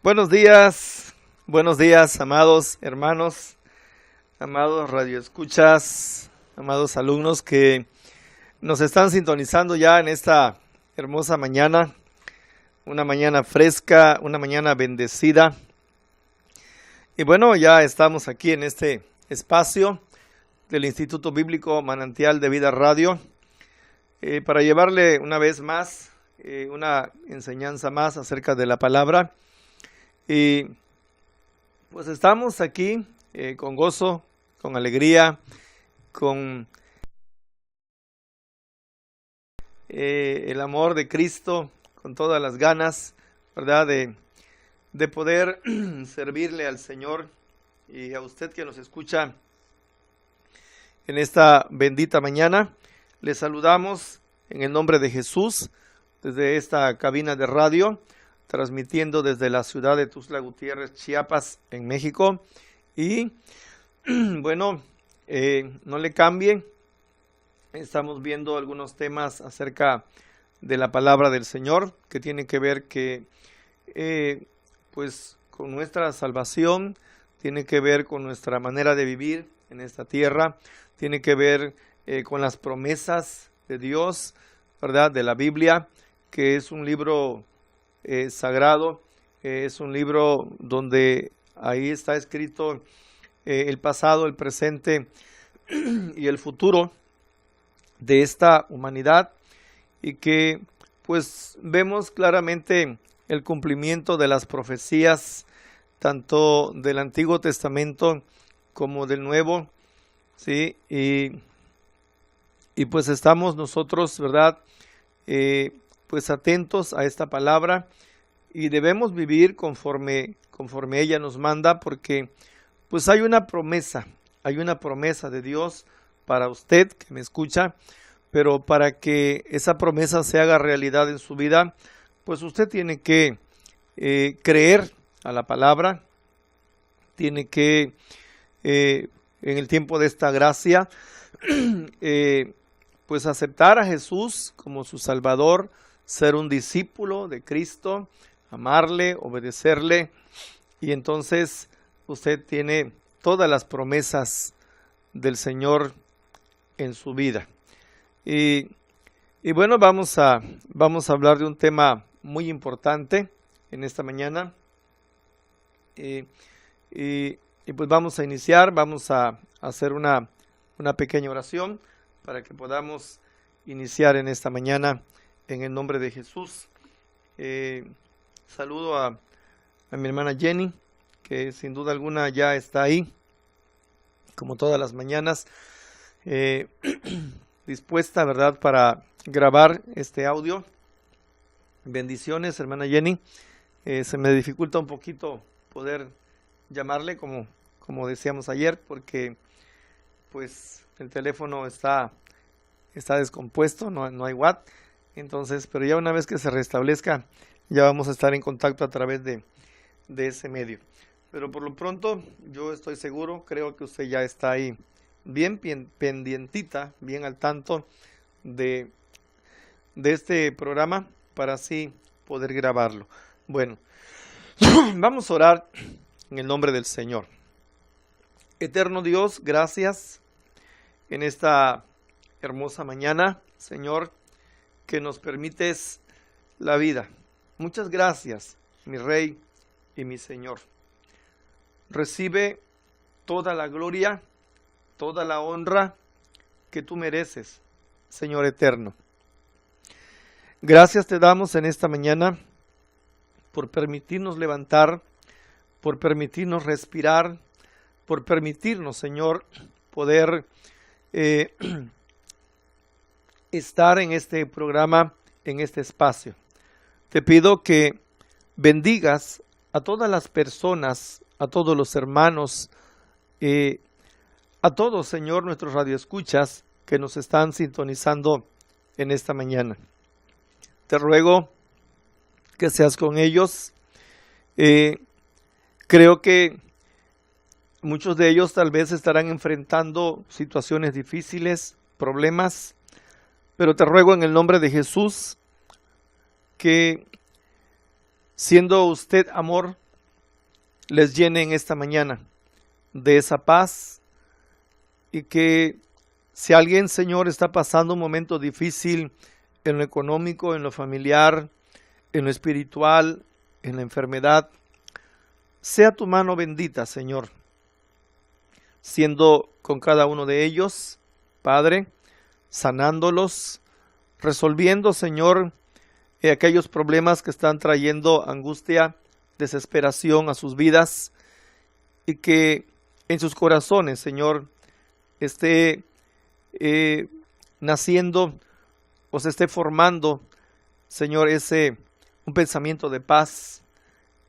buenos días, amados hermanos, amados radioescuchas, amados alumnos que nos están sintonizando ya en esta hermosa mañana, una mañana fresca, una mañana bendecida. Y bueno, ya estamos aquí en este espacio del Instituto Bíblico Manantial de Vida Radio para llevarle una vez más una enseñanza más acerca de la palabra. Y pues estamos aquí con gozo, con alegría, con el amor de Cristo, con todas las ganas, ¿verdad? De poder servirle al Señor y a usted que nos escucha en esta bendita mañana. Les saludamos en el nombre de Jesús desde esta cabina de radio, transmitiendo desde la ciudad de Tuxtla Gutiérrez, Chiapas, en México. Y bueno, no le cambie, estamos viendo algunos temas acerca de la palabra del Señor, que tiene que ver pues con nuestra salvación, tiene que ver con nuestra manera de vivir en esta tierra, tiene que ver con las promesas de Dios, ¿verdad? De la Biblia, que es un libro sagrado, es un libro donde ahí está escrito el pasado, el presente y el futuro de esta humanidad, y que pues vemos claramente el cumplimiento de las profecías tanto del Antiguo Testamento como del Nuevo, ¿sí? Y pues estamos nosotros, ¿verdad? Pues atentos a esta palabra, y debemos vivir conforme ella nos manda, porque pues hay una promesa de Dios para usted que me escucha, pero para que esa promesa se haga realidad en su vida, pues usted tiene que creer a la palabra, tiene que en el tiempo de esta gracia pues aceptar a Jesús como su Salvador, ser un discípulo de Cristo, amarle, obedecerle, y entonces usted tiene todas las promesas del Señor en su vida. Y bueno, vamos a hablar de un tema muy importante en esta mañana. Y pues vamos a iniciar, vamos a hacer una pequeña oración para que podamos iniciar en esta mañana en el nombre de Jesús. Saludo a mi hermana Jenny, que sin duda alguna ya está ahí, como todas las mañanas, dispuesta, ¿verdad?, para grabar este audio. Bendiciones, hermana Jenny. Se me dificulta un poquito poder llamarle, como decíamos ayer, porque pues el teléfono está descompuesto, no hay watt. Entonces, pero ya una vez que se restablezca, ya vamos a estar en contacto a través de ese medio. Pero por lo pronto, yo estoy seguro, creo que usted ya está ahí bien pendientita, bien al tanto de este programa, para así poder grabarlo. Bueno, vamos a orar en el nombre del Señor. Eterno Dios, gracias en esta hermosa mañana, Señor, que nos permites la vida. Muchas gracias, mi Rey y mi Señor. Recibe toda la gloria, toda la honra que tú mereces, Señor eterno. Gracias te damos en esta mañana por permitirnos levantar, por permitirnos respirar, por permitirnos, Señor, poder estar en este programa, en este espacio. Te pido que bendigas a todas las personas, a todos los hermanos, a todos, Señor, nuestros radioescuchas que nos están sintonizando en esta mañana. Te ruego que seas con ellos. Creo que muchos de ellos tal vez estarán enfrentando situaciones difíciles, problemas, pero te ruego en el nombre de Jesús que, siendo usted amor, les llenen esta mañana de esa paz, y que si alguien, Señor, está pasando un momento difícil en lo económico, en lo familiar, en lo espiritual, en la enfermedad, sea tu mano bendita, Señor, siendo con cada uno de ellos, Padre, sanándolos, resolviendo, Señor, aquellos problemas que están trayendo angustia, desesperación a sus vidas, y que en sus corazones, Señor, esté naciendo o se esté formando, Señor, un pensamiento de paz,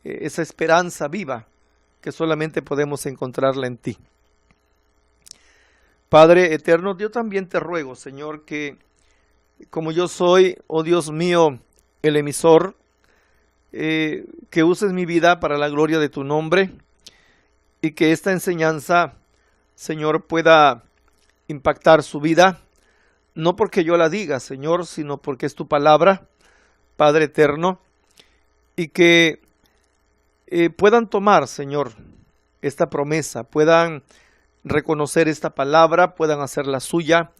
esa esperanza viva que solamente podemos encontrarla en ti. Padre eterno, yo también te ruego, Señor, que como yo soy, oh Dios mío, el emisor, que uses mi vida para la gloria de tu nombre, y que esta enseñanza, Señor, pueda impactar su vida, no porque yo la diga, Señor, sino porque es tu palabra, Padre eterno, y que puedan tomar, Señor, esta promesa, puedan reconocer esta palabra, puedan hacerla suya,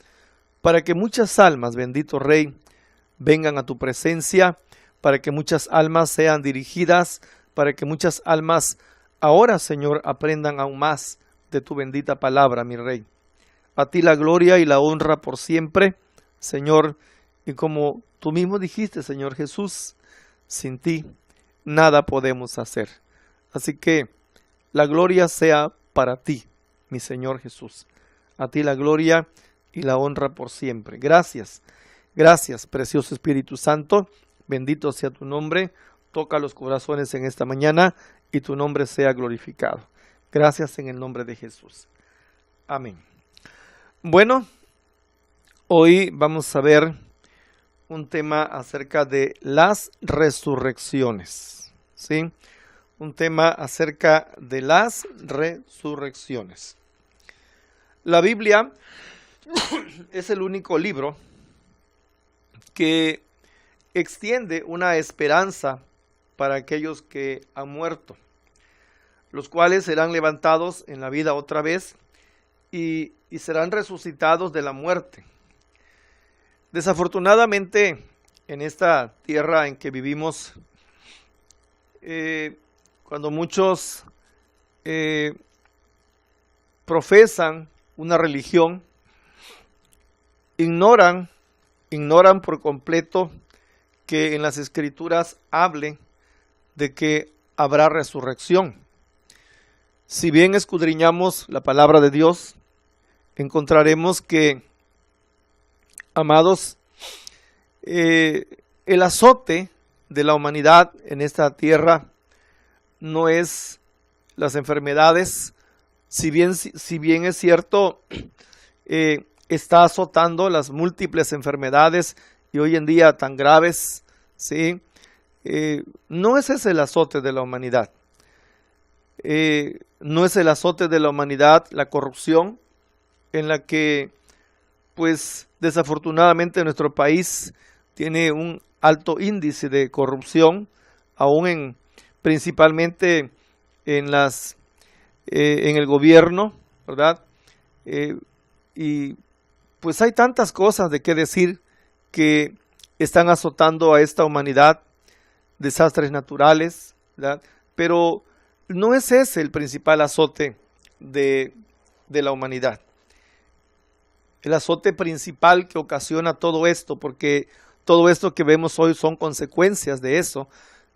para que muchas almas, bendito Rey, vengan a tu presencia, para que muchas almas sean dirigidas, para que muchas almas ahora, Señor, aprendan aún más de tu bendita palabra, mi Rey. A ti la gloria y la honra por siempre, Señor, y como tú mismo dijiste, Señor Jesús, sin ti nada podemos hacer. Así que la gloria sea para ti, mi Señor Jesús. A ti la gloria y la honra por siempre. Gracias, gracias, precioso Espíritu Santo. Bendito sea tu nombre. Toca los corazones en esta mañana y tu nombre sea glorificado. Gracias en el nombre de Jesús. Amén. Bueno, hoy vamos a ver un tema acerca de las resurrecciones, ¿sí? Un tema acerca de las resurrecciones. La Biblia es el único libro que extiende una esperanza para aquellos que han muerto, los cuales serán levantados en la vida otra vez y serán resucitados de la muerte. Desafortunadamente, en esta tierra en que vivimos, cuando muchos profesan una religión, ignoran por completo que en las Escrituras hable de que habrá resurrección. Si bien escudriñamos la palabra de Dios, encontraremos que, amados, el azote de la humanidad en esta tierra no es las enfermedades, si bien es cierto, está azotando las múltiples enfermedades y hoy en día tan graves, ¿sí? No es ese el azote de la humanidad. No es el azote de la humanidad la corrupción, en la que, pues, desafortunadamente nuestro país tiene un alto índice de corrupción, aún principalmente en el gobierno, ¿verdad? Y pues hay tantas cosas de qué decir que están azotando a esta humanidad, desastres naturales, ¿verdad? Pero no es ese el principal azote de la humanidad. El azote principal que ocasiona todo esto, porque todo esto que vemos hoy son consecuencias de eso,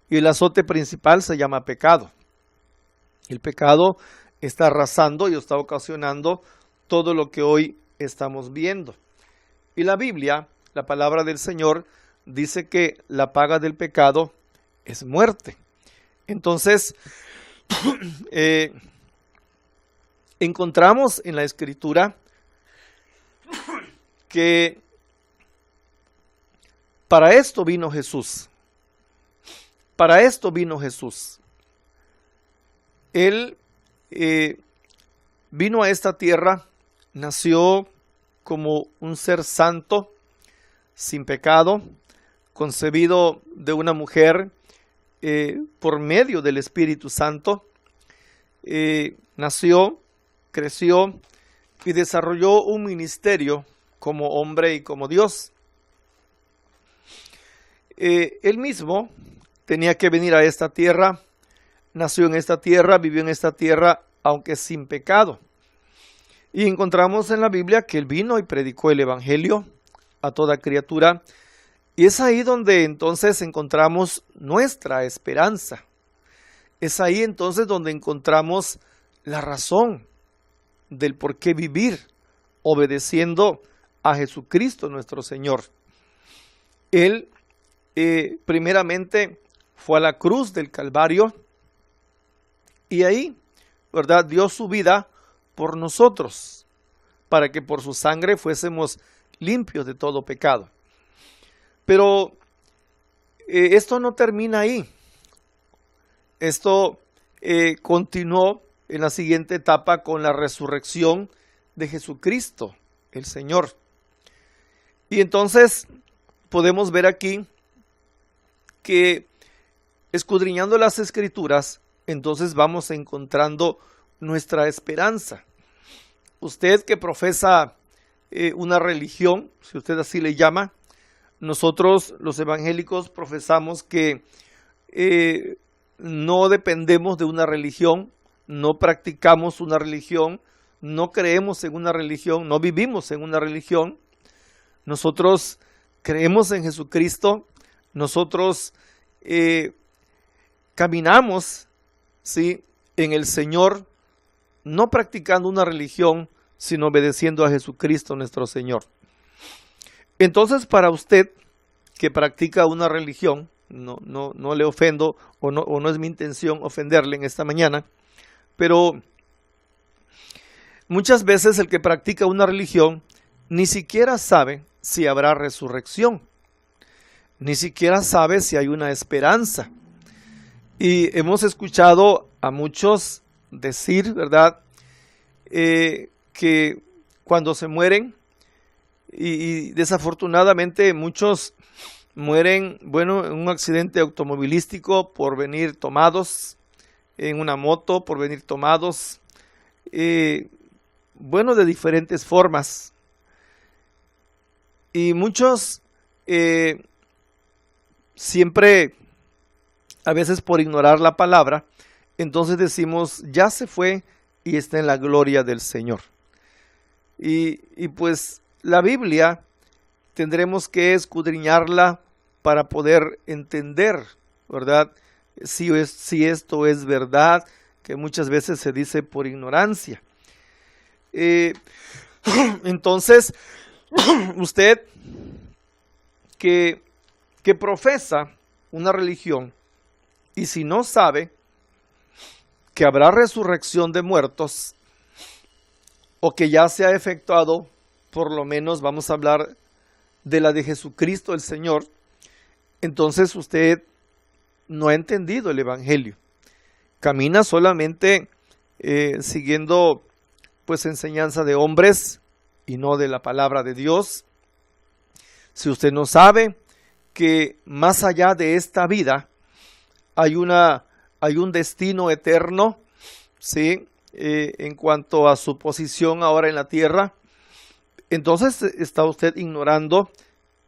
y el azote principal se llama pecado. El pecado está arrasando y está ocasionando todo lo que hoy estamos viendo. Y la Biblia, la palabra del Señor, dice que la paga del pecado es muerte. Entonces, encontramos en la Escritura que para esto vino Jesús. Para esto vino Jesús. Él vino a esta tierra, nació como un ser santo, sin pecado, concebido de una mujer por medio del Espíritu Santo, nació, creció y desarrolló un ministerio como hombre y como Dios. Él mismo tenía que venir a esta tierra, nació en esta tierra, vivió en esta tierra, aunque sin pecado. Y encontramos en la Biblia que Él vino y predicó el Evangelio a toda criatura. Y es ahí donde entonces encontramos nuestra esperanza. Es ahí entonces donde encontramos la razón del por qué vivir obedeciendo a Jesucristo nuestro Señor. Él primeramente fue a la cruz del Calvario y ahí, ¿verdad?, dio su vida por nosotros, para que por su sangre fuésemos limpios de todo pecado. Pero esto no termina ahí. Esto continuó en la siguiente etapa con la resurrección de Jesucristo, el Señor. Y entonces podemos ver aquí que escudriñando las Escrituras, entonces vamos encontrando nuestra esperanza. Usted que profesa una religión, si usted así le llama, nosotros los evangélicos profesamos que no dependemos de una religión, no practicamos una religión, no creemos en una religión, no vivimos en una religión. Nosotros creemos en Jesucristo, nosotros caminamos, ¿sí?, en el Señor, no practicando una religión, sino obedeciendo a Jesucristo nuestro Señor. Entonces, para usted que practica una religión, no le ofendo o no es mi intención ofenderle en esta mañana, pero muchas veces el que practica una religión ni siquiera sabe si habrá resurrección, ni siquiera sabe si hay una esperanza. Y hemos escuchado a muchos decir, ¿verdad?, que cuando se mueren, y desafortunadamente muchos mueren, bueno, en un accidente automovilístico por venir tomados, en una moto por venir tomados, bueno, de diferentes formas. Y muchos siempre, a veces por ignorar la palabra, entonces decimos, ya se fue y está en la gloria del Señor. Y pues la Biblia tendremos que escudriñarla para poder entender, ¿verdad?, si esto es verdad, que muchas veces se dice por ignorancia. Entonces, usted que profesa una religión, y si no sabe que habrá resurrección de muertos, o que ya se ha efectuado, por lo menos vamos a hablar de la de Jesucristo el Señor, entonces usted no ha entendido el Evangelio. Camina solamente siguiendo pues enseñanza de hombres y no de la palabra de Dios. Si usted no sabe que más allá de esta vida hay un destino eterno, ¿sí?, en cuanto a su posición ahora en la tierra, entonces está usted ignorando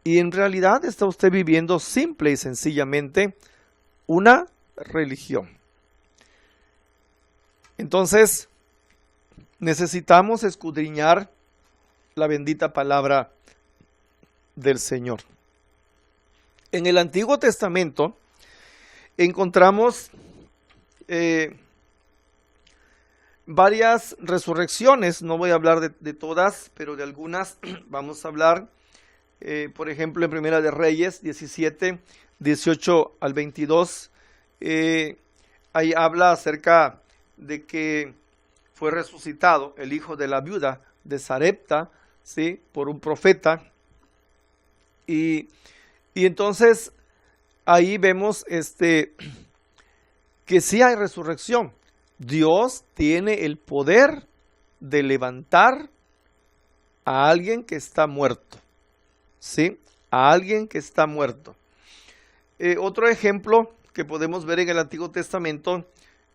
y en realidad está usted viviendo simple y sencillamente una religión. Entonces necesitamos escudriñar la bendita palabra del Señor. En el Antiguo Testamento encontramos varias resurrecciones. No voy a hablar de todas, pero de algunas vamos a hablar. Por ejemplo, en Primera de Reyes 17, 18 al 22, ahí habla acerca de que fue resucitado el hijo de la viuda de Sarepta, ¿sí?, por un profeta. Y entonces ahí vemos que sí hay resurrección. Dios tiene el poder de levantar a alguien que está muerto, ¿sí?, a alguien que está muerto. Otro ejemplo que podemos ver en el Antiguo Testamento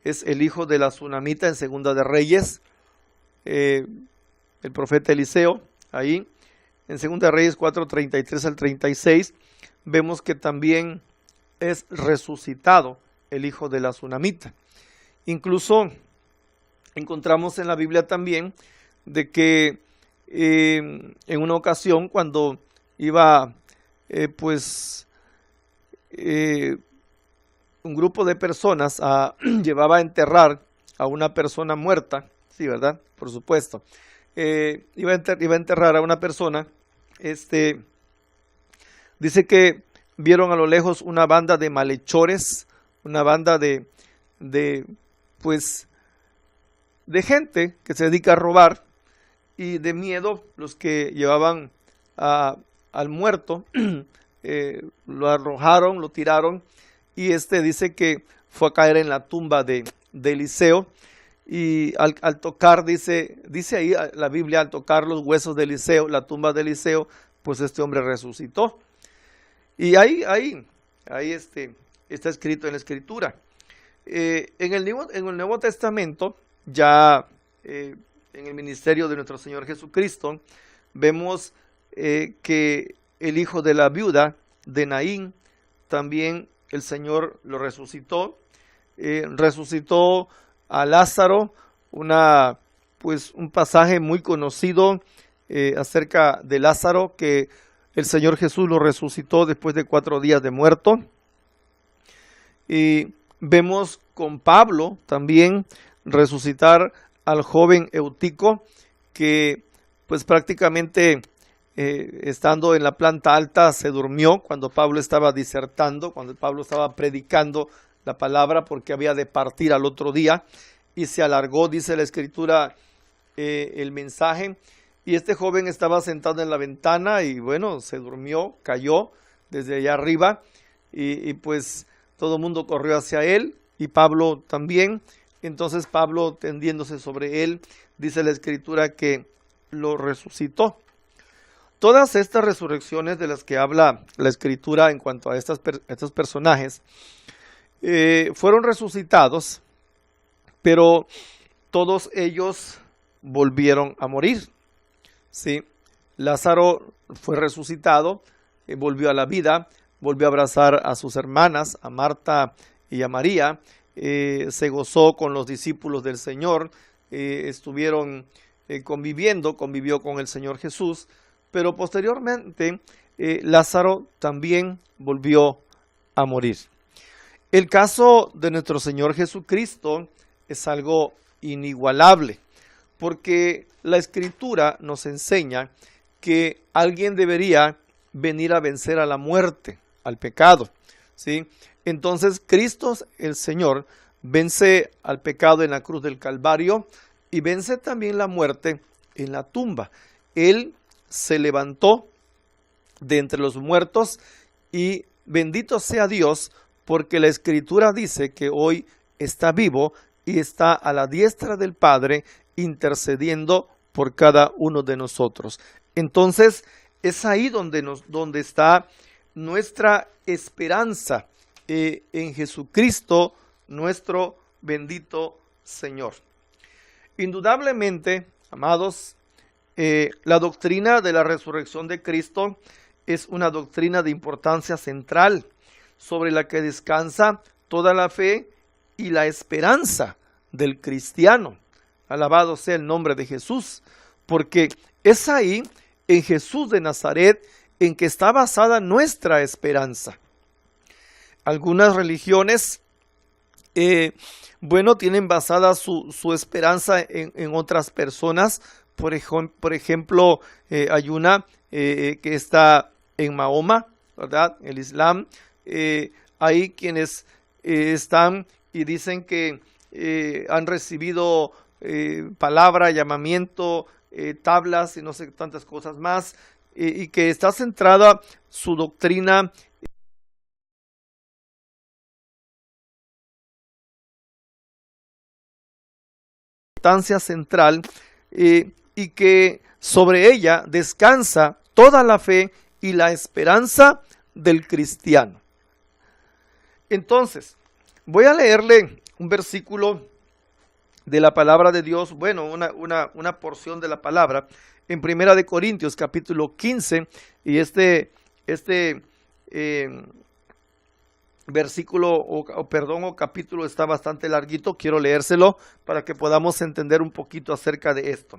es el hijo de la Sunamita en Segunda de Reyes, el profeta Eliseo, ahí. En Segunda de Reyes 4:33 al 36, vemos que también es resucitado el hijo de la Sunamita. Incluso encontramos en la Biblia también de que en una ocasión cuando iba un grupo de personas llevaba a enterrar a una persona muerta, sí, ¿verdad? Por supuesto. Iba a enterrar a una persona, dice que vieron a lo lejos una banda de malhechores, una banda de gente que se dedica a robar, y de miedo los que llevaban al muerto lo arrojaron, lo tiraron, y dice que fue a caer en la tumba de Eliseo, y al tocar, dice ahí la Biblia, al tocar los huesos de Eliseo, la tumba de Eliseo, pues este hombre resucitó. Y ahí está escrito en la Escritura. En el Nuevo Testamento, ya en el ministerio de nuestro Señor Jesucristo, vemos que el hijo de la viuda de Naín, también el Señor lo resucitó. Resucitó a Lázaro, un pasaje muy conocido acerca de Lázaro, que el Señor Jesús lo resucitó después de 4 días de muerto. Y vemos con Pablo también resucitar al joven Eutico, que pues prácticamente estando en la planta alta se durmió cuando Pablo estaba disertando, cuando Pablo estaba predicando la palabra, porque había de partir al otro día, y se alargó, dice la Escritura, el mensaje, y este joven estaba sentado en la ventana y bueno, se durmió, cayó desde allá arriba, y pues todo el mundo corrió hacia él, y Pablo también. Entonces Pablo, tendiéndose sobre él, dice la Escritura que lo resucitó. Todas estas resurrecciones de las que habla la Escritura en cuanto a estos personajes fueron resucitados, pero todos ellos volvieron a morir. ¿Sí? Lázaro fue resucitado, volvió a la vida, volvió a abrazar a sus hermanas, a Marta y a María, se gozó con los discípulos del Señor, estuvieron convivió con el Señor Jesús, pero posteriormente Lázaro también volvió a morir. El caso de nuestro Señor Jesucristo es algo inigualable, porque la Escritura nos enseña que alguien debería venir a vencer a la muerte, al pecado, ¿sí? Entonces Cristo, el Señor, vence al pecado en la cruz del Calvario y vence también la muerte en la tumba. Él se levantó de entre los muertos y bendito sea Dios, porque la Escritura dice que hoy está vivo y está a la diestra del Padre intercediendo por cada uno de nosotros. Entonces es ahí donde está nuestra esperanza, en Jesucristo, nuestro bendito Señor. Indudablemente, amados, la doctrina de la resurrección de Cristo es una doctrina de importancia central, sobre la que descansa toda la fe y la esperanza del cristiano. Alabado sea el nombre de Jesús, porque es ahí, en Jesús de Nazaret, en que está basada nuestra esperanza. Algunas religiones, tienen basada su esperanza en otras personas. Por ejemplo, hay una que está en Mahoma, ¿verdad? El Islam. Hay quienes están y dicen que han recibido palabra, llamamiento, tablas y no sé tantas cosas más, y que está centrada su doctrina central, y que sobre ella descansa toda la fe y la esperanza del cristiano. Entonces, voy a leerle un versículo de la palabra de Dios, bueno, una porción de la palabra, en Primera de Corintios, capítulo 15, y este versículo, o capítulo está bastante larguito, quiero leérselo para que podamos entender un poquito acerca de esto.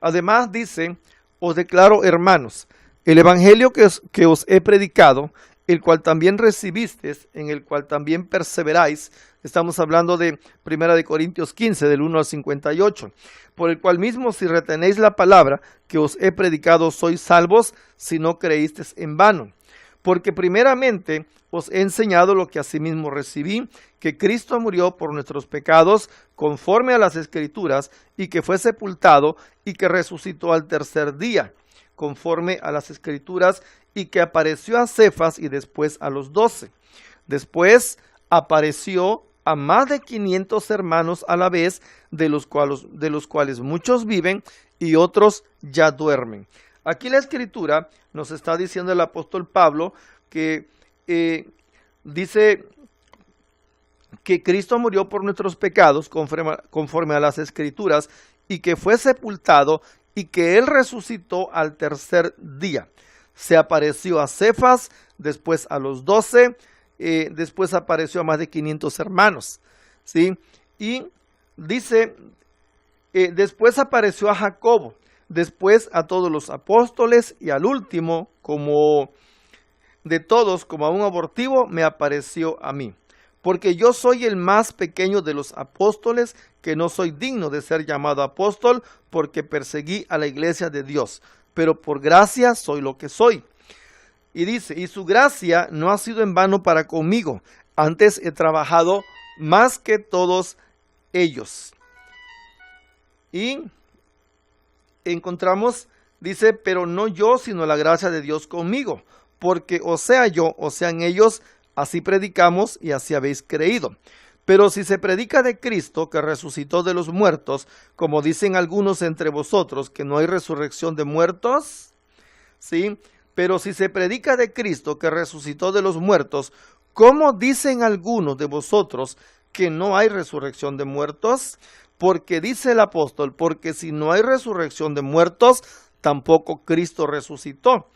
Además dice, os declaro, hermanos, el evangelio que os he predicado, el cual también recibisteis, en el cual también perseveráis. Estamos hablando de 1 Corintios 15, del 1 al 58. Por el cual mismo, si retenéis la palabra que os he predicado, sois salvos, si no creísteis en vano. Porque primeramente os he enseñado lo que asimismo recibí, que Cristo murió por nuestros pecados, conforme a las Escrituras, y que fue sepultado, y que resucitó al tercer día, conforme a las Escrituras, y que apareció a Cefas y después a los 12. Después apareció a más de 500 hermanos a la vez, de los cuales muchos viven y otros ya duermen. Aquí la Escritura nos está diciendo el apóstol Pablo que dice que Cristo murió por nuestros pecados conforme a las Escrituras, y que fue sepultado, y que Él resucitó al tercer día. Se apareció a Cefas, después a los 12, después apareció a más de 500 hermanos, ¿sí? Y dice, después apareció a Jacobo, después a todos los apóstoles, y al último, como de todos, como a un abortivo, me apareció a mí. Porque yo soy el más pequeño de los apóstoles, que no soy digno de ser llamado apóstol, porque perseguí a la iglesia de Dios. Pero por gracia soy lo que soy. Y dice, y su gracia no ha sido en vano para conmigo, antes he trabajado más que todos ellos. Y encontramos, dice, pero no yo, sino la gracia de Dios conmigo, porque o sea yo, o sean ellos, así predicamos y así habéis creído. Pero si se predica de Cristo, que resucitó de los muertos, como dicen algunos entre vosotros, que no hay resurrección de muertos, ¿sí? Pero si se predica de Cristo, que resucitó de los muertos, ¿cómo dicen algunos de vosotros que no hay resurrección de muertos? Porque dice el apóstol, porque si no hay resurrección de muertos, tampoco Cristo resucitó.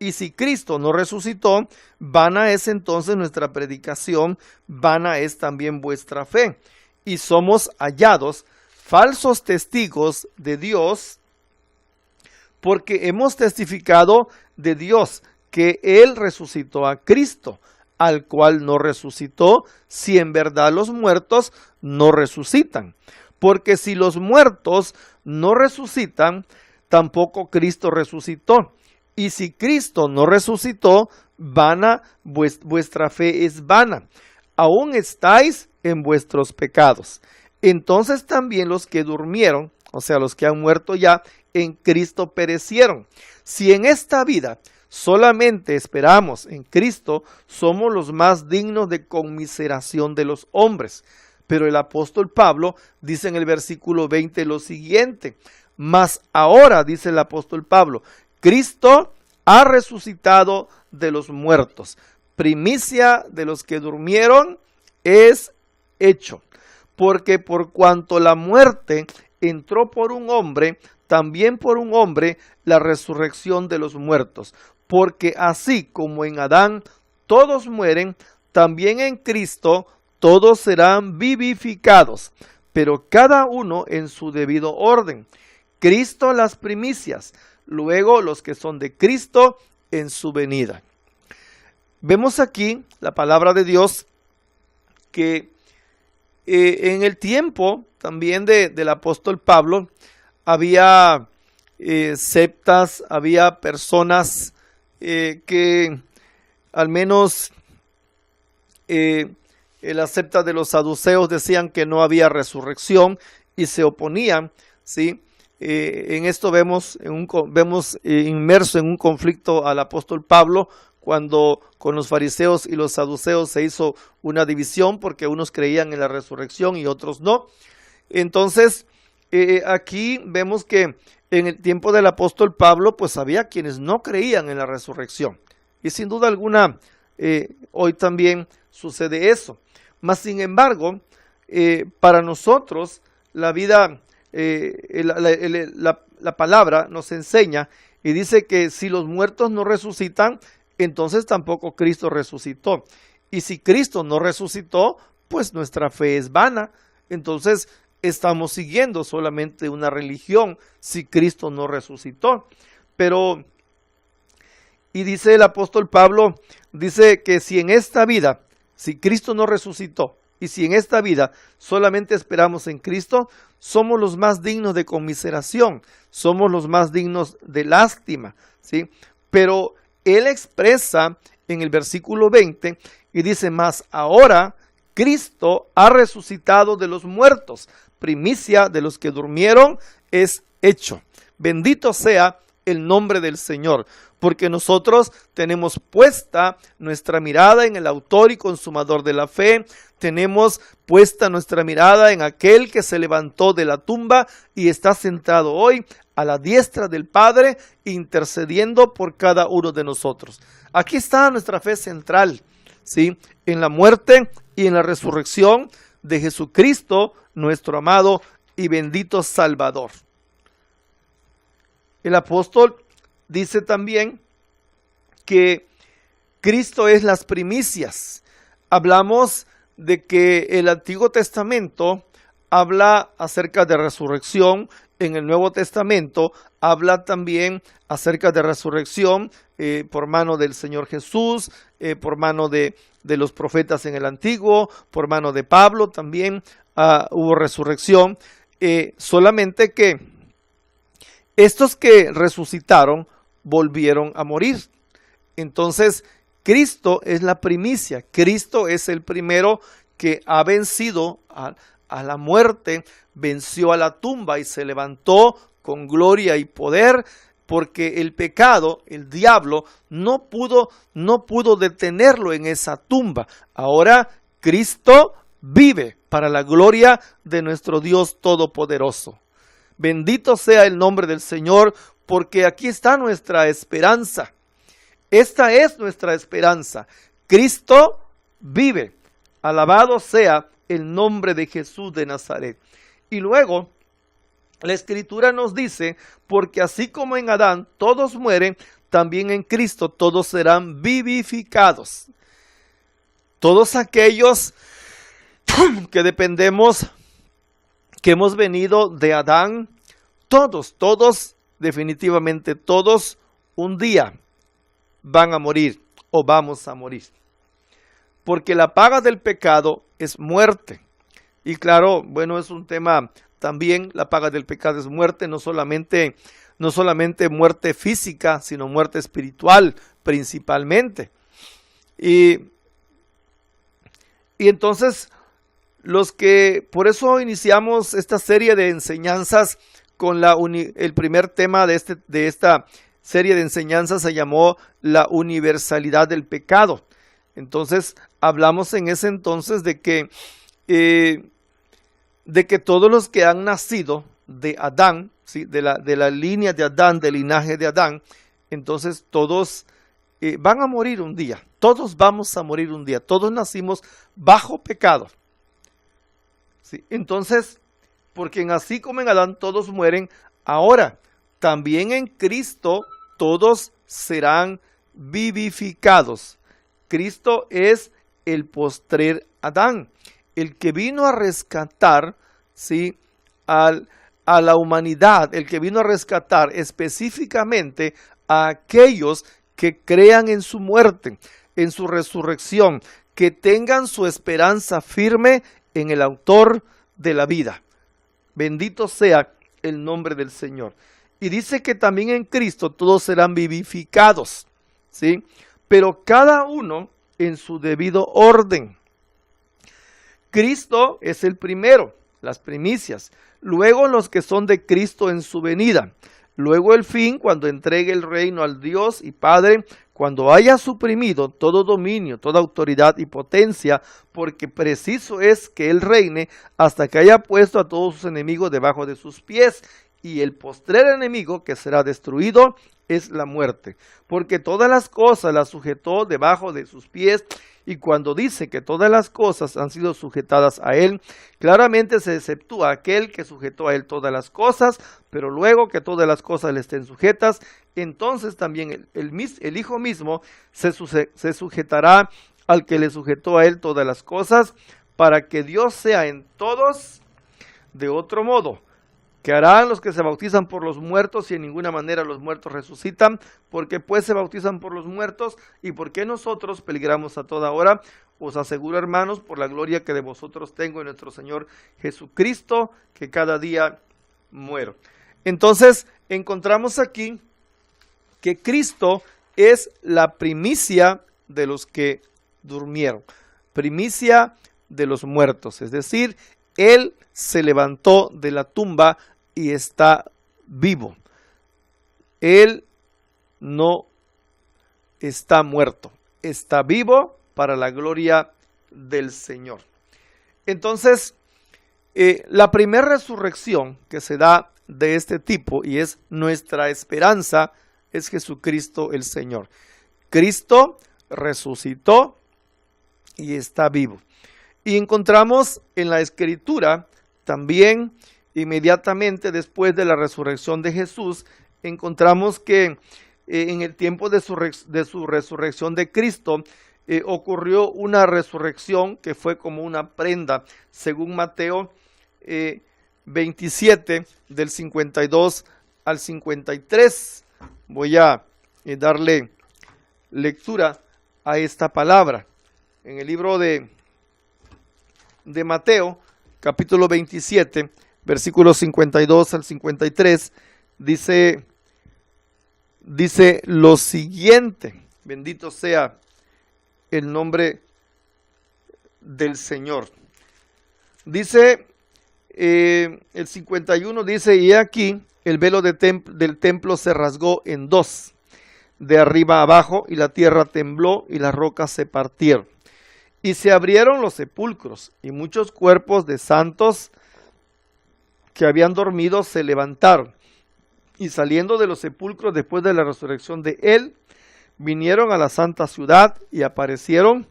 Y si Cristo no resucitó, vana es entonces nuestra predicación, vana es también vuestra fe. Y somos hallados falsos testigos de Dios, porque hemos testificado de Dios que Él resucitó a Cristo, al cual no resucitó, si en verdad los muertos no resucitan. Porque si los muertos no resucitan, tampoco Cristo resucitó. Y si Cristo no resucitó, vana vuestra fe es vana. Aún estáis en vuestros pecados. Entonces también los que durmieron, o sea, los que han muerto ya, en Cristo perecieron. Si en esta vida solamente esperamos en Cristo, somos los más dignos de conmiseración de los hombres. Pero el apóstol Pablo dice en el versículo 20 lo siguiente: mas ahora, dice el apóstol Pablo, Cristo ha resucitado de los muertos. Primicia de los que durmieron es hecho. Porque por cuanto la muerte entró por un hombre, también por un hombre la resurrección de los muertos. Porque así como en Adán todos mueren, también en Cristo todos serán vivificados, pero cada uno en su debido orden. Cristo las primicias, luego los que son de Cristo en su venida. Vemos aquí la palabra de Dios que en el tiempo también del apóstol Pablo había sectas, había personas que al menos la secta de los saduceos decían que no había resurrección y se oponían, ¿sí? En esto vemos inmerso en un conflicto al apóstol Pablo, cuando con los fariseos y los saduceos se hizo una división porque unos creían en la resurrección y otros no. Entonces aquí vemos que en el tiempo del apóstol Pablo pues había quienes no creían en la resurrección, y sin duda alguna hoy también sucede eso. Mas sin embargo, para nosotros la vida, la palabra nos enseña y dice que si los muertos no resucitan, entonces tampoco Cristo resucitó. Y si Cristo no resucitó, pues nuestra fe es vana. Entonces estamos siguiendo solamente una religión si Cristo no resucitó. Pero, y dice el apóstol Pablo, dice que si en esta vida, si Cristo no resucitó, y si en esta vida solamente esperamos en Cristo, somos los más dignos de conmiseración, somos los más dignos de lástima, ¿sí? Pero él expresa en el versículo 20 y dice, mas ahora Cristo ha resucitado de los muertos, primicia de los que durmieron es hecho. Bendito sea el nombre del Señor, porque nosotros tenemos puesta nuestra mirada en el autor y consumador de la fe, tenemos puesta nuestra mirada en aquel que se levantó de la tumba y está sentado hoy a la diestra del Padre, intercediendo por cada uno de nosotros. Aquí está nuestra fe central, ¿sí? En la muerte y en la resurrección de Jesucristo, nuestro amado y bendito Salvador. El apóstol dice también que Cristo es las primicias. Hablamos de que el Antiguo Testamento habla acerca de resurrección, en el Nuevo Testamento habla también acerca de resurrección por mano del Señor Jesús, por mano de los profetas en el Antiguo, por mano de Pablo también hubo resurrección, solamente que estos que resucitaron volvieron a morir. Entonces, Cristo es la primicia. Cristo es el primero que ha vencido a la muerte, venció a la tumba y se levantó con gloria y poder, porque el pecado, el diablo, no pudo detenerlo en esa tumba. Ahora Cristo vive para la gloria de nuestro Dios Todopoderoso. Bendito sea el nombre del Señor, porque aquí está nuestra esperanza. Esta es nuestra esperanza. Cristo vive. Alabado sea el nombre de Jesús de Nazaret. Y luego, la Escritura nos dice, porque así como en Adán todos mueren, también en Cristo todos serán vivificados. Todos aquellos que dependemos, que hemos venido de Adán, todos, definitivamente todos, un día van a morir o vamos a morir. Porque la paga del pecado es muerte. Y claro, bueno, es un tema también, la paga del pecado es muerte, no solamente muerte física, sino muerte espiritual principalmente. Y entonces, por eso iniciamos esta serie de enseñanzas con el primer tema de esta serie de enseñanzas se llamó la universalidad del pecado. Entonces, hablamos en ese entonces de que todos los que han nacido de Adán, ¿sí? de la línea de Adán, del linaje de Adán, entonces todos van a morir un día. Todos vamos a morir un día. Todos nacimos bajo pecado. ¿Sí? Entonces, porque así como en Adán todos mueren, ahora también en Cristo todos serán vivificados. Cristo es el postrer Adán, el que vino a rescatar, ¿sí? a la humanidad, el que vino a rescatar específicamente a aquellos que crean en su muerte, en su resurrección, que tengan su esperanza firme en el autor de la vida. Bendito sea el nombre del Señor. Y dice que también en Cristo todos serán vivificados, ¿sí? Pero cada uno en su debido orden. Cristo es el primero, las primicias. Luego los que son de Cristo en su venida. Luego el fin, cuando entregue el reino al Dios y Padre, cuando haya suprimido todo dominio, toda autoridad y potencia, porque preciso es que Él reine hasta que haya puesto a todos sus enemigos debajo de sus pies. Y el postrer enemigo que será destruido es la muerte, porque todas las cosas las sujetó debajo de sus pies. Y cuando dice que todas las cosas han sido sujetadas a él, claramente se exceptúa aquel que sujetó a él todas las cosas, pero luego que todas las cosas le estén sujetas, entonces también el Hijo mismo se sujetará al que le sujetó a él todas las cosas, para que Dios sea en todos de otro modo. ¿Qué harán los que se bautizan por los muertos si en ninguna manera los muertos resucitan? Porque pues se bautizan por los muertos, y por qué nosotros peligramos a toda hora. Os aseguro, hermanos, por la gloria que de vosotros tengo en nuestro Señor Jesucristo, que cada día muero. Entonces encontramos aquí que Cristo es la primicia de los que durmieron, primicia de los muertos, es decir, Él se levantó de la tumba y está vivo. Él no está muerto, está vivo para la gloria del Señor. Entonces, la primera resurrección que se da de este tipo, y es nuestra esperanza, es Jesucristo el Señor. Cristo resucitó y está vivo. Y encontramos en la Escritura también, inmediatamente después de la resurrección de Jesús, encontramos que en el tiempo de su resurrección de Cristo, ocurrió una resurrección que fue como una prenda, según Mateo 27, del 52 al 53. Voy a darle lectura a esta palabra. En el libro de Mateo, capítulo 27, versículos 52 al 53, dice lo siguiente: bendito sea el nombre del Señor. Dice el 51, dice: y aquí el velo del templo se rasgó en dos, de arriba a abajo, y la tierra tembló y las rocas se partieron. Y se abrieron los sepulcros, y muchos cuerpos de santos que habían dormido se levantaron. Y saliendo de los sepulcros después de la resurrección de él, vinieron a la santa ciudad y aparecieron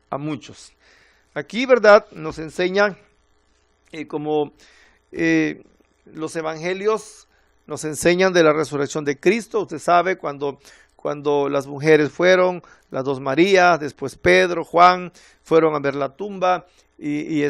a muchos. Aquí, ¿verdad?, nos enseña como los evangelios nos enseñan de la resurrección de Cristo. Usted sabe, cuando las mujeres fueron, las dos Marías, después Pedro, Juan, fueron a ver la tumba y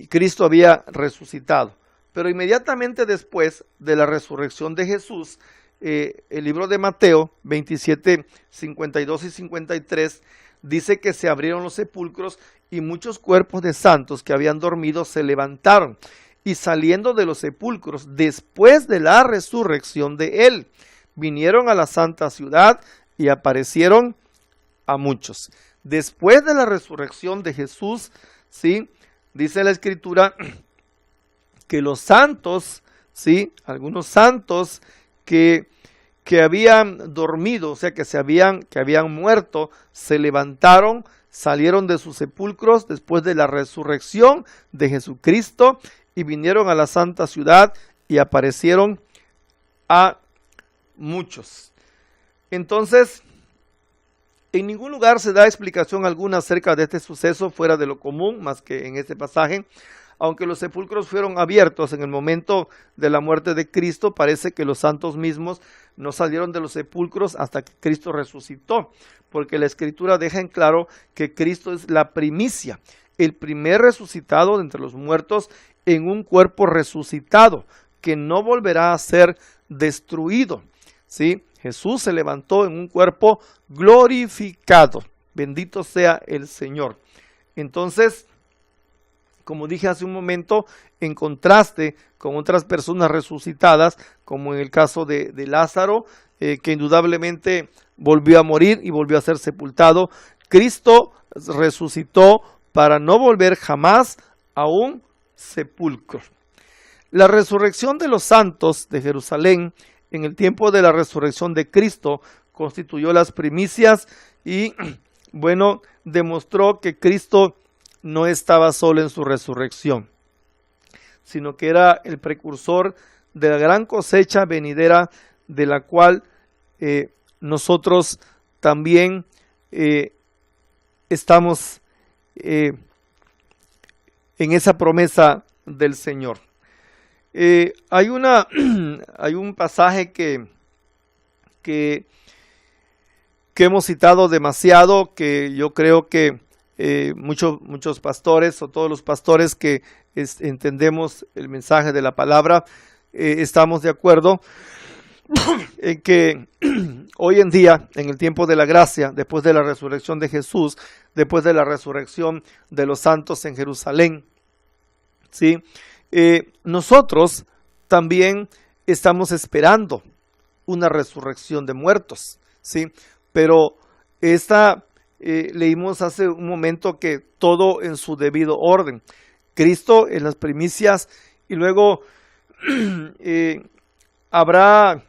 Cristo había resucitado. Pero inmediatamente después de la resurrección de Jesús, el libro de Mateo 27, 52 y 53 dice que se abrieron los sepulcros y muchos cuerpos de santos que habían dormido se levantaron. Y saliendo de los sepulcros después de la resurrección de él, vinieron a la santa ciudad y aparecieron a muchos. Después de la resurrección de Jesús, ¿sí?, dice la Escritura que los santos, ¿sí?, algunos santos que habían dormido, o sea, que habían muerto, se levantaron, salieron de sus sepulcros después de la resurrección de Jesucristo y vinieron a la santa ciudad y aparecieron a muchos. Entonces, en ningún lugar se da explicación alguna acerca de este suceso fuera de lo común, más que en este pasaje. Aunque los sepulcros fueron abiertos en el momento de la muerte de Cristo, parece que los santos mismos no salieron de los sepulcros hasta que Cristo resucitó, porque la Escritura deja en claro que Cristo es la primicia, el primer resucitado de entre los muertos en un cuerpo resucitado, que no volverá a ser destruido, ¿sí? Jesús se levantó en un cuerpo glorificado. Bendito sea el Señor. Entonces, como dije hace un momento, en contraste con otras personas resucitadas, como en el caso de Lázaro, que indudablemente volvió a morir y volvió a ser sepultado, Cristo resucitó para no volver jamás a un sepulcro. La resurrección de los santos de Jerusalén en el tiempo de la resurrección de Cristo constituyó las primicias y, bueno, demostró que Cristo no estaba solo en su resurrección, sino que era el precursor de la gran cosecha venidera de la cual nosotros también estamos en esa promesa del Señor. Hay un pasaje que hemos citado demasiado, que yo creo que muchos pastores o todos los pastores que entendemos el mensaje de la palabra, estamos de acuerdo en que hoy en día, en el tiempo de la gracia, después de la resurrección de Jesús, después de la resurrección de los santos en Jerusalén, ¿sí? Nosotros también estamos esperando una resurrección de muertos, ¿sí? Pero leímos hace un momento que todo en su debido orden. Cristo en las primicias, y luego habrá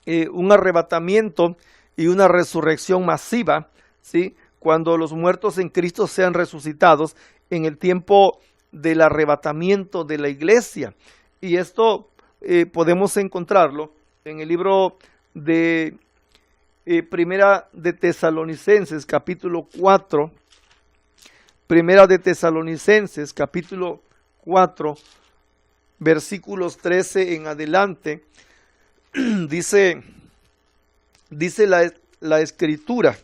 un arrebatamiento y una resurrección masiva, ¿sí? Cuando los muertos en Cristo sean resucitados en el tiempo del arrebatamiento de la iglesia. Y esto podemos encontrarlo en el libro de Primera de Tesalonicenses, capítulo 4. Primera de Tesalonicenses, capítulo 4, versículos 13 en adelante. Dice la Escritura,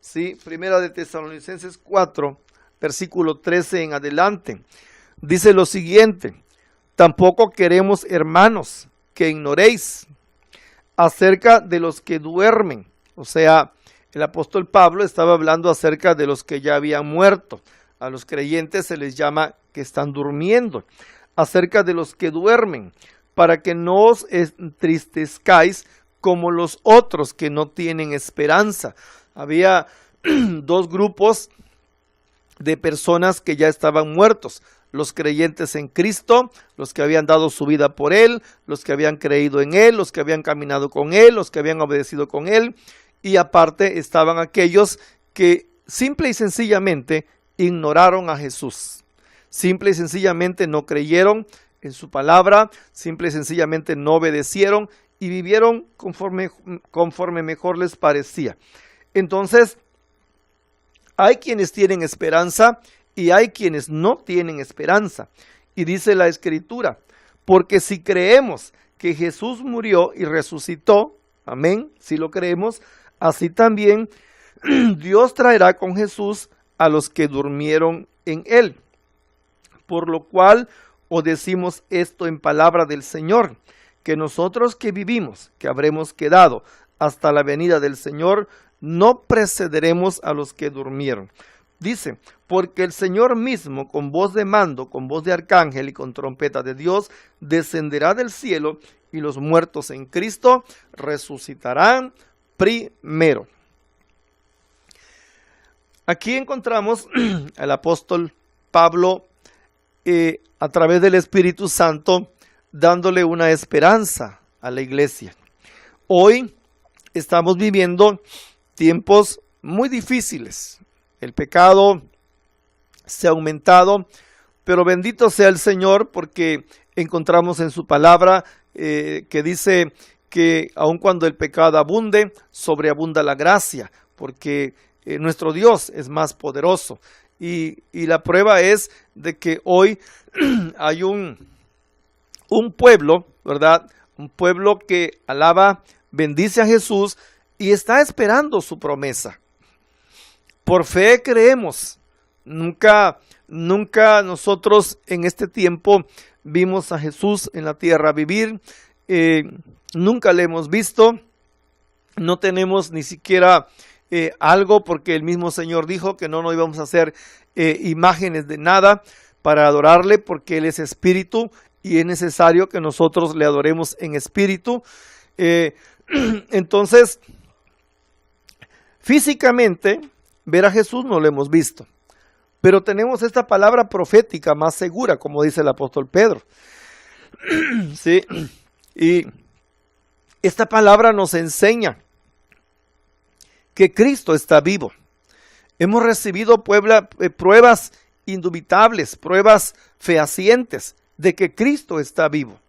¿sí? Primera de Tesalonicenses 4, versículo 13 en adelante. Dice lo siguiente: tampoco queremos, hermanos, que ignoréis acerca de los que duermen. O sea, el apóstol Pablo estaba hablando acerca de los que ya habían muerto. A los creyentes se les llama que están durmiendo. Acerca de los que duermen, para que no os entristezcáis como los otros que no tienen esperanza. Había dos grupos de personas que ya estaban muertos: los creyentes en Cristo, los que habían dado su vida por Él, los que habían creído en Él, los que habían caminado con Él, los que habían obedecido con Él, y aparte estaban aquellos que simple y sencillamente ignoraron a Jesús, simple y sencillamente no creyeron en su palabra, simple y sencillamente no obedecieron y vivieron conforme mejor les parecía. Entonces, hay quienes tienen esperanza y hay quienes no tienen esperanza. Y dice la Escritura: porque si creemos que Jesús murió y resucitó, amén, si lo creemos, así también Dios traerá con Jesús a los que durmieron en Él. Por lo cual os decimos esto en palabra del Señor, que nosotros que vivimos, que habremos quedado hasta la venida del Señor, no precederemos a los que durmieron. Dice: porque el Señor mismo, con voz de mando, con voz de arcángel y con trompeta de Dios, descenderá del cielo, y los muertos en Cristo resucitarán primero. Aquí encontramos al apóstol Pablo a través del Espíritu Santo dándole una esperanza a la iglesia. Hoy estamos viviendo tiempos muy difíciles. El pecado se ha aumentado, pero bendito sea el Señor, porque encontramos en su palabra que dice que aun cuando el pecado abunde, sobreabunda la gracia, porque nuestro Dios es más poderoso. Y la prueba es de que hoy hay un pueblo, ¿verdad? Un pueblo que alaba, bendice a Jesús y está esperando su promesa. Por fe creemos. Nunca nosotros en este tiempo vimos a Jesús en la tierra vivir. Nunca le hemos visto. No tenemos ni siquiera algo, porque el mismo Señor dijo que no nos íbamos a hacer imágenes de nada para adorarle, porque Él es espíritu y es necesario que nosotros le adoremos en espíritu. Entonces, físicamente, ver a Jesús no lo hemos visto, pero tenemos esta palabra profética más segura, como dice el apóstol Pedro. ¿Sí? Y esta palabra nos enseña que Cristo está vivo. Hemos recibido pruebas indubitables, pruebas fehacientes de que Cristo está vivo.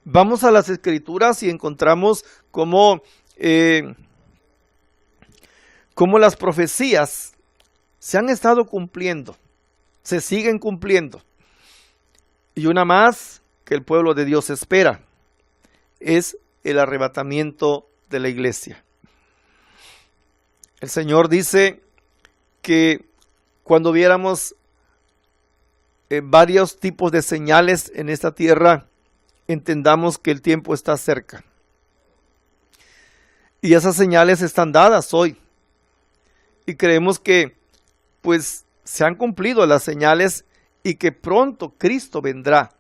Vamos a las Escrituras y encontramos cómo las profecías se han estado cumpliendo, se siguen cumpliendo. Y una más que el pueblo de Dios espera es el arrebatamiento de la iglesia. El Señor dice que cuando viéramos varios tipos de señales en esta tierra, entendamos que el tiempo está cerca. Y esas señales están dadas hoy. Y creemos que pues se han cumplido las señales y que pronto Cristo vendrá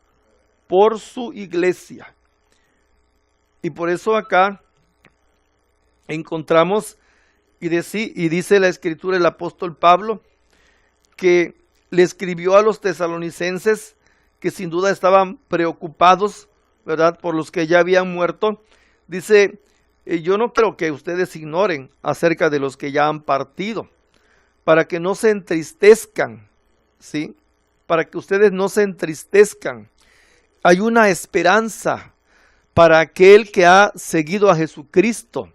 por su iglesia. Y por eso acá encontramos y dice la Escritura, el apóstol Pablo, que le escribió a los tesalonicenses que sin duda estaban preocupados, ¿verdad?, por los que ya habían muerto. Dice, yo no creo que ustedes ignoren acerca de los que ya han partido, para que no se entristezcan, ¿sí? Para que ustedes no se entristezcan. Hay una esperanza para aquel que ha seguido a Jesucristo.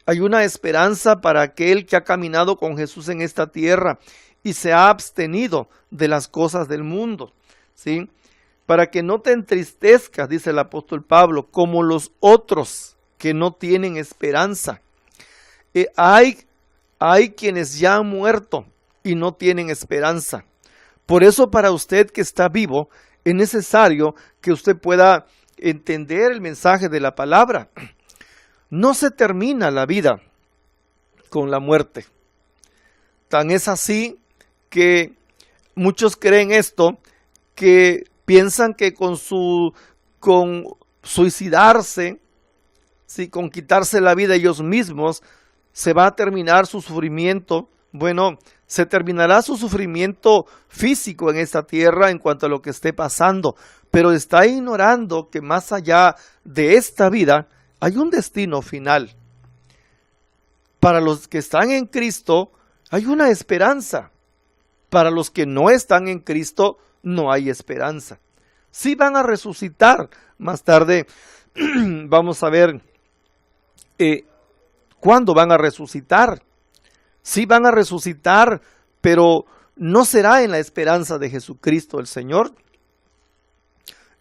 Hay una esperanza para aquel que ha caminado con Jesús en esta tierra y se ha abstenido de las cosas del mundo, ¿sí? Para que no te entristezcas, dice el apóstol Pablo, como los otros que no tienen esperanza. Hay quienes ya han muerto y no tienen esperanza. Por eso para usted que está vivo, es necesario que usted pueda entender el mensaje de la palabra. No se termina la vida con la muerte. Tan es así que muchos creen esto, que piensan que con suicidarse, ¿sí?, con quitarse la vida ellos mismos, se va a terminar su sufrimiento. Bueno, se terminará su sufrimiento físico en esta tierra en cuanto a lo que esté pasando, pero está ignorando que más allá de esta vida hay un destino final. Para los que están en Cristo hay una esperanza. Para los que no están en Cristo no hay esperanza. Sí van a resucitar. Más tarde vamos a ver cuándo van a resucitar. Sí van a resucitar, pero no será en la esperanza de Jesucristo el Señor.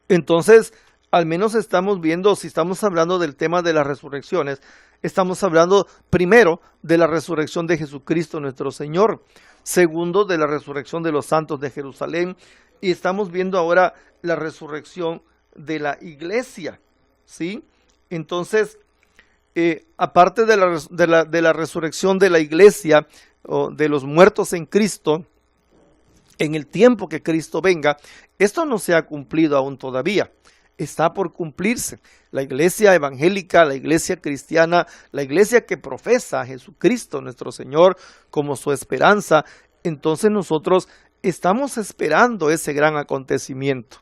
Entonces, al menos estamos viendo, si estamos hablando del tema de las resurrecciones, estamos hablando primero de la resurrección de Jesucristo nuestro Señor, segundo de la resurrección de los santos de Jerusalén, y estamos viendo ahora la resurrección de la iglesia, ¿sí? Entonces, aparte de la resurrección de la iglesia, o de los muertos en Cristo, en el tiempo que Cristo venga, esto no se ha cumplido aún todavía. Está por cumplirse. La iglesia evangélica, la iglesia cristiana, la iglesia que profesa a Jesucristo nuestro Señor como su esperanza, entonces nosotros estamos esperando ese gran acontecimiento.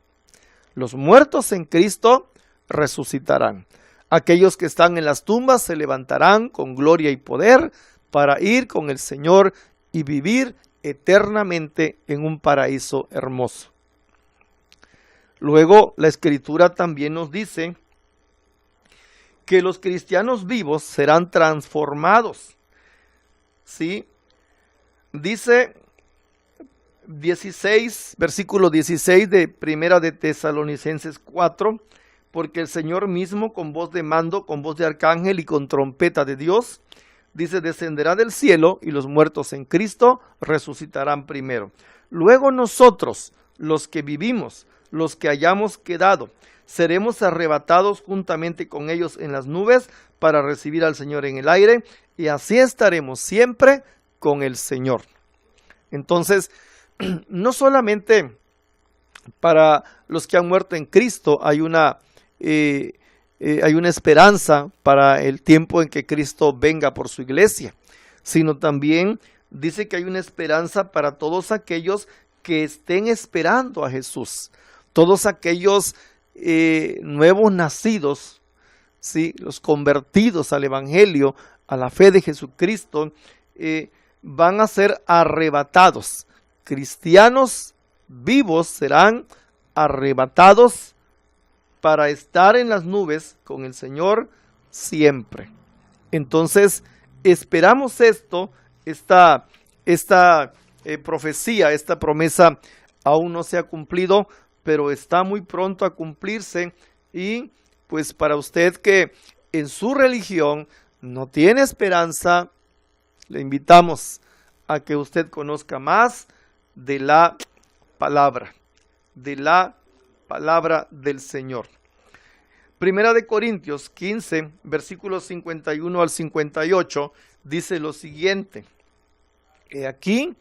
Los muertos en Cristo resucitarán. Aquellos que están en las tumbas se levantarán con gloria y poder para ir con el Señor y vivir eternamente en un paraíso hermoso. Luego la Escritura también nos dice que los cristianos vivos serán transformados, ¿sí? Dice 16, versículo 16 de Primera de Tesalonicenses 4, porque el Señor mismo con voz de mando, con voz de arcángel y con trompeta de Dios, dice, descenderá del cielo y los muertos en Cristo resucitarán primero. Luego nosotros, los que vivimos, los que hayamos quedado, seremos arrebatados juntamente con ellos en las nubes para recibir al Señor en el aire, y así estaremos siempre con el Señor. Entonces, no solamente para los que han muerto en Cristo hay una esperanza para el tiempo en que Cristo venga por su iglesia, sino también dice que hay una esperanza para todos aquellos que estén esperando a Jesús. Todos aquellos nuevos nacidos, ¿sí?, los convertidos al Evangelio, a la fe de Jesucristo, van a ser arrebatados. Cristianos vivos serán arrebatados para estar en las nubes con el Señor siempre. Entonces, esperamos esta profecía, esta promesa aún no se ha cumplido, pero está muy pronto a cumplirse. Y pues para usted que en su religión no tiene esperanza, le invitamos a que usted conozca más de la palabra del Señor. Primera de Corintios 15, versículos 51 al 58, dice lo siguiente: He aquí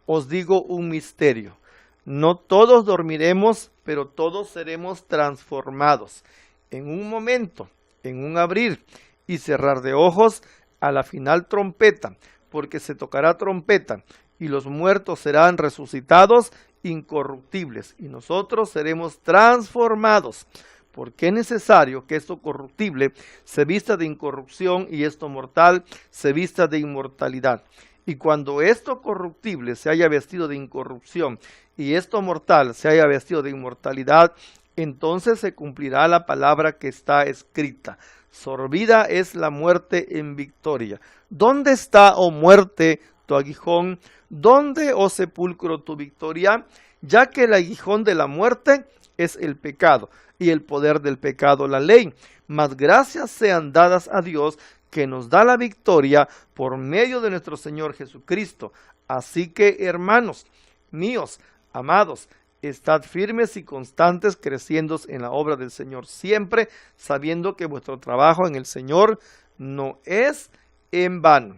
os digo un misterio. No todos dormiremos, pero todos seremos transformados. En un momento, en un abrir y cerrar de ojos, a la final trompeta, porque se tocará trompeta, y los muertos serán resucitados incorruptibles, y nosotros seremos transformados. Porque es necesario que esto corruptible se vista de incorrupción y esto mortal se vista de inmortalidad. Y cuando esto corruptible se haya vestido de incorrupción y esto mortal se haya vestido de inmortalidad, entonces se cumplirá la palabra que está escrita: sorbida es la muerte en victoria. ¿Dónde está, oh muerte, tu aguijón? ¿Dónde, oh sepulcro, tu victoria? Ya que el aguijón de la muerte es el pecado, y el poder del pecado la ley. Mas gracias sean dadas a Dios, que nos da la victoria por medio de nuestro Señor Jesucristo. Así que, hermanos míos, amados, estad firmes y constantes, creciendo en la obra del Señor siempre, sabiendo que vuestro trabajo en el Señor no es en vano.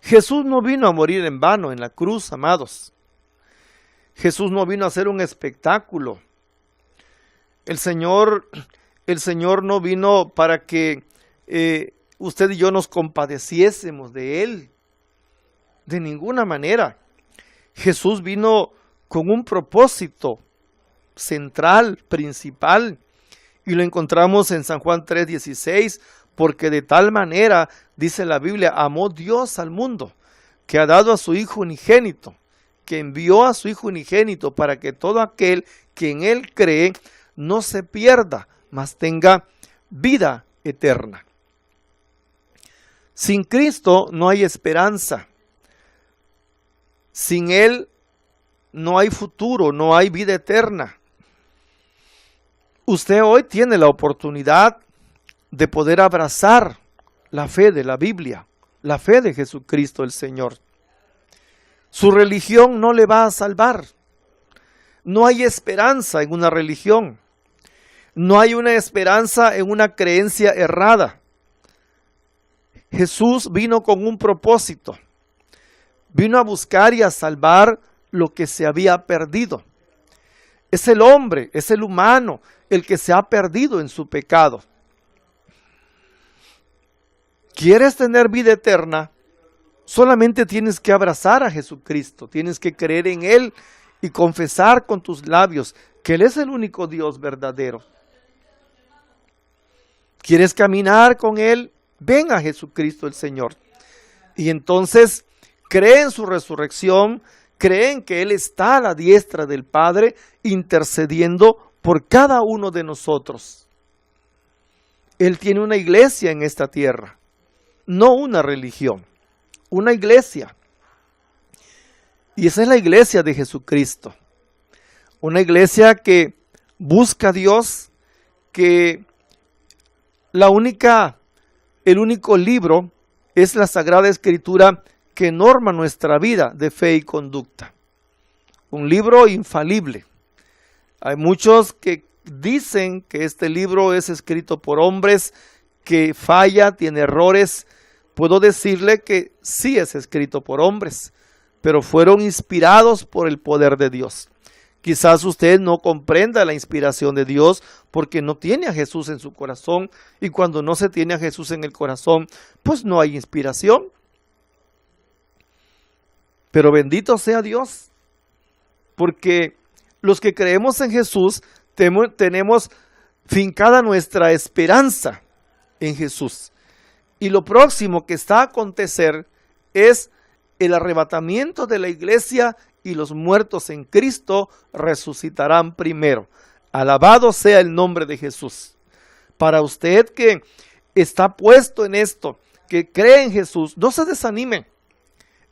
Jesús no vino a morir en vano en la cruz, amados. Jesús no vino a hacer un espectáculo. El Señor no vino para que usted y yo nos compadeciésemos de Él. De ninguna manera. Jesús vino con un propósito central, principal. Y lo encontramos en San Juan 3:16. Porque de tal manera, dice la Biblia, amó Dios al mundo, que ha dado a su Hijo unigénito, que envió a su Hijo unigénito para que todo aquel que en Él cree no se pierda, mas tenga vida eterna. Sin Cristo no hay esperanza. Sin Él no hay futuro, no hay vida eterna. Usted hoy tiene la oportunidad de poder abrazar la fe de la Biblia, la fe de Jesucristo el Señor. Su religión no le va a salvar. No hay esperanza en una religión. No hay una esperanza en una creencia errada. Jesús vino con un propósito. Vino a buscar y a salvar lo que se había perdido. Es el hombre, es el humano, el que se ha perdido en su pecado. ¿Quieres tener vida eterna? Solamente tienes que abrazar a Jesucristo, tienes que creer en Él y confesar con tus labios que Él es el único Dios verdadero. ¿Quieres caminar con Él? Ven a Jesucristo el Señor. Y entonces cree en su resurrección, cree en que Él está a la diestra del Padre intercediendo por cada uno de nosotros. Él tiene una iglesia en esta tierra, no una religión, una iglesia. Y esa es la iglesia de Jesucristo. Una iglesia que busca a Dios, que el único libro es la Sagrada Escritura que norma nuestra vida de fe y conducta. Un libro infalible. Hay muchos que dicen que este libro es escrito por hombres, que falla, tiene errores. Puedo decirle que sí es escrito por hombres, pero fueron inspirados por el poder de Dios. Quizás usted no comprenda la inspiración de Dios porque no tiene a Jesús en su corazón, y cuando no se tiene a Jesús en el corazón, pues no hay inspiración. Pero bendito sea Dios, porque los que creemos en Jesús tenemos fincada nuestra esperanza en Jesús. Y lo próximo que está a acontecer es el arrebatamiento de la iglesia, y los muertos en Cristo resucitarán primero. Alabado sea el nombre de Jesús. Para usted que está puesto en esto, que cree en Jesús, no se desanime.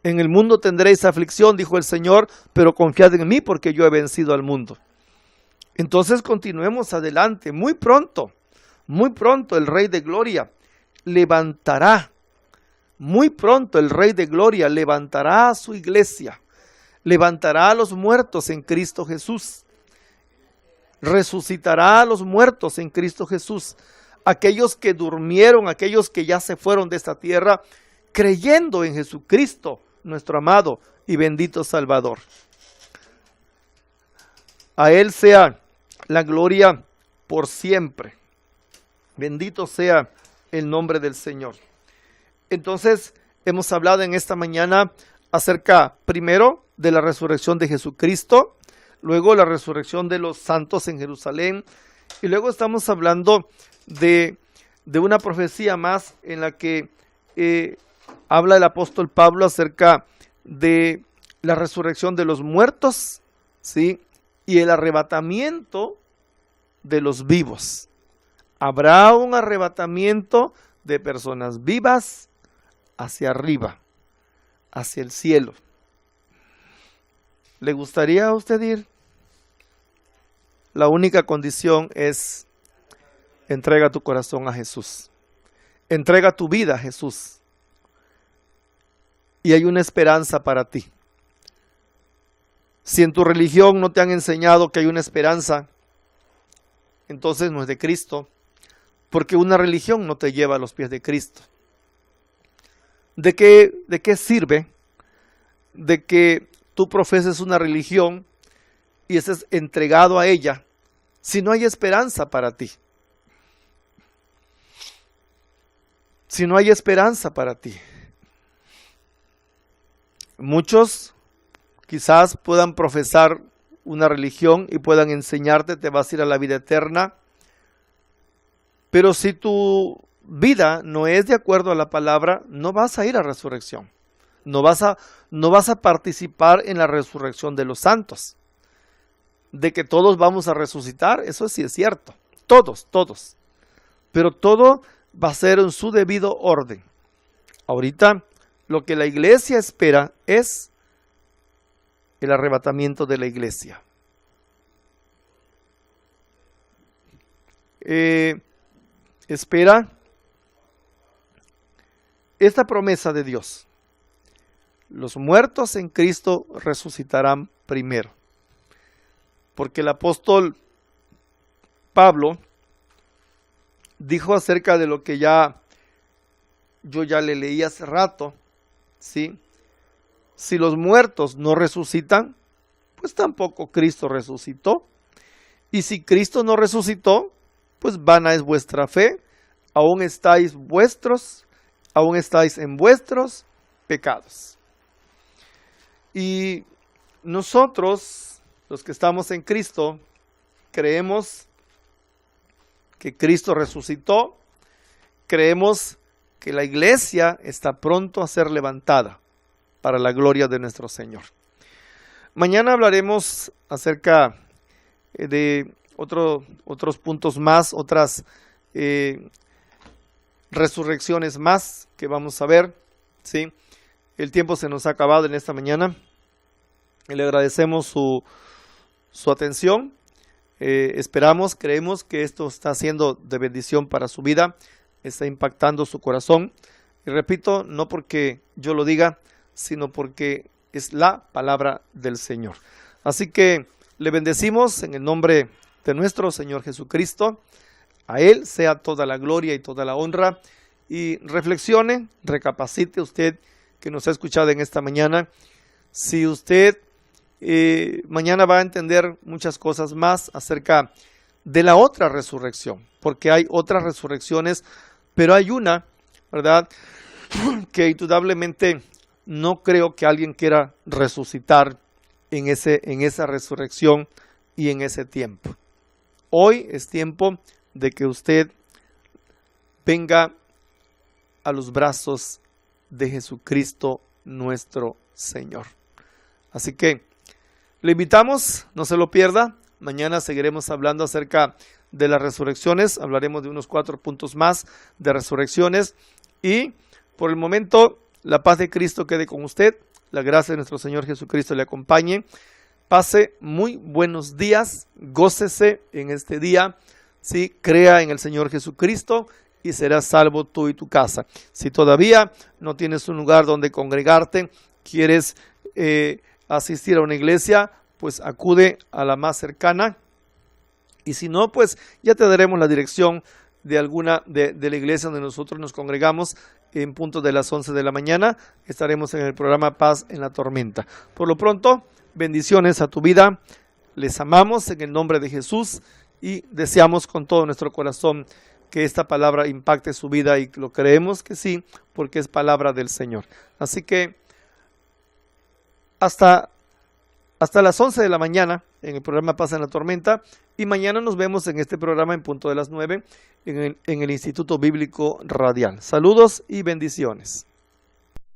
En el mundo tendréis aflicción, dijo el Señor, pero confiad en mí porque yo he vencido al mundo. Entonces continuemos adelante. Muy pronto el Rey de Gloria levantará. Muy pronto el Rey de Gloria levantará a su iglesia. Levantará a los muertos en Cristo Jesús. Resucitará a los muertos en Cristo Jesús. Aquellos que durmieron, aquellos que ya se fueron de esta tierra, creyendo en Jesucristo, nuestro amado y bendito Salvador. A Él sea la gloria por siempre. Bendito sea el nombre del Señor. Entonces, hemos hablado en esta mañana acerca, primero, de la resurrección de Jesucristo, luego la resurrección de los santos en Jerusalén, y luego estamos hablando de una profecía más en la que habla el apóstol Pablo acerca de la resurrección de los muertos, ¿sí? Y el arrebatamiento de los vivos. Habrá un arrebatamiento de personas vivas hacia arriba, hacia el cielo. ¿Le gustaría a usted ir? La única condición es: entrega tu corazón a Jesús. Entrega tu vida a Jesús. Y hay una esperanza para ti. Si en tu religión no te han enseñado que hay una esperanza, entonces no es de Cristo, porque una religión no te lleva a los pies de Cristo. ¿De qué sirve de que tú profeses una religión y estés entregado a ella si no hay esperanza para ti? Si no hay esperanza para ti. Muchos quizás puedan profesar una religión y puedan enseñarte, te vas a ir a la vida eterna, pero si tu vida no es de acuerdo a la palabra, no vas a ir a resurrección. No vas a participar en la resurrección de los santos. De que todos vamos a resucitar, eso sí es cierto. Todos. Pero todo va a ser en su debido orden. Ahorita lo que la iglesia espera es el arrebatamiento de la iglesia. Espera esta promesa de Dios. Los muertos en Cristo resucitarán primero. Porque el apóstol Pablo dijo acerca de lo que yo ya le leí hace rato, ¿sí? Si los muertos no resucitan, pues tampoco Cristo resucitó. Y si Cristo no resucitó, pues vana es vuestra fe, aún estáis en vuestros pecados. Y nosotros, los que estamos en Cristo, creemos que Cristo resucitó, creemos que la iglesia está pronto a ser levantada para la gloria de nuestro Señor. Mañana hablaremos acerca de otros puntos más, otras resurrecciones más que vamos a ver, ¿sí? El tiempo se nos ha acabado en esta mañana. Le agradecemos su atención. Esperamos, creemos que esto está siendo de bendición para su vida, está impactando su corazón. Y repito, no porque yo lo diga, sino porque es la palabra del Señor. Así que le bendecimos en el nombre de nuestro Señor Jesucristo. A Él sea toda la gloria y toda la honra. Y reflexione, recapacite usted que nos ha escuchado en esta mañana. Si usted mañana va a entender muchas cosas más acerca de la otra resurrección, porque hay otras resurrecciones, pero hay una, ¿verdad?, que indudablemente no creo que alguien quiera resucitar en esa resurrección y en ese tiempo. Hoy es tiempo de que usted venga a los brazos de Jesucristo nuestro Señor. Así que le invitamos, no se lo pierda, Mañana seguiremos hablando acerca de las resurrecciones. Hablaremos de unos 4 puntos más de resurrecciones. Y por el momento, la paz de Cristo quede con usted. La gracia de nuestro Señor Jesucristo le acompañe. Pase muy buenos días. Gócese en este día. Sí, crea en el Señor Jesucristo y serás salvo tú y tu casa. Si todavía no tienes un lugar donde congregarte, quieres asistir a una iglesia, pues acude a la más cercana, y si no, pues ya te daremos la dirección de alguna de la iglesia donde nosotros nos congregamos. En punto de las 11 de la mañana estaremos en el programa Paz en la Tormenta. Por lo pronto, bendiciones a tu vida, les amamos en el nombre de Jesús y deseamos con todo nuestro corazón que esta palabra impacte su vida, y lo creemos que sí, porque es palabra del Señor. Así que hasta las 11 de la mañana en el programa Paz en la Tormenta, y mañana nos vemos en este programa en punto de las 9 en el Instituto Bíblico Radial. Saludos y bendiciones.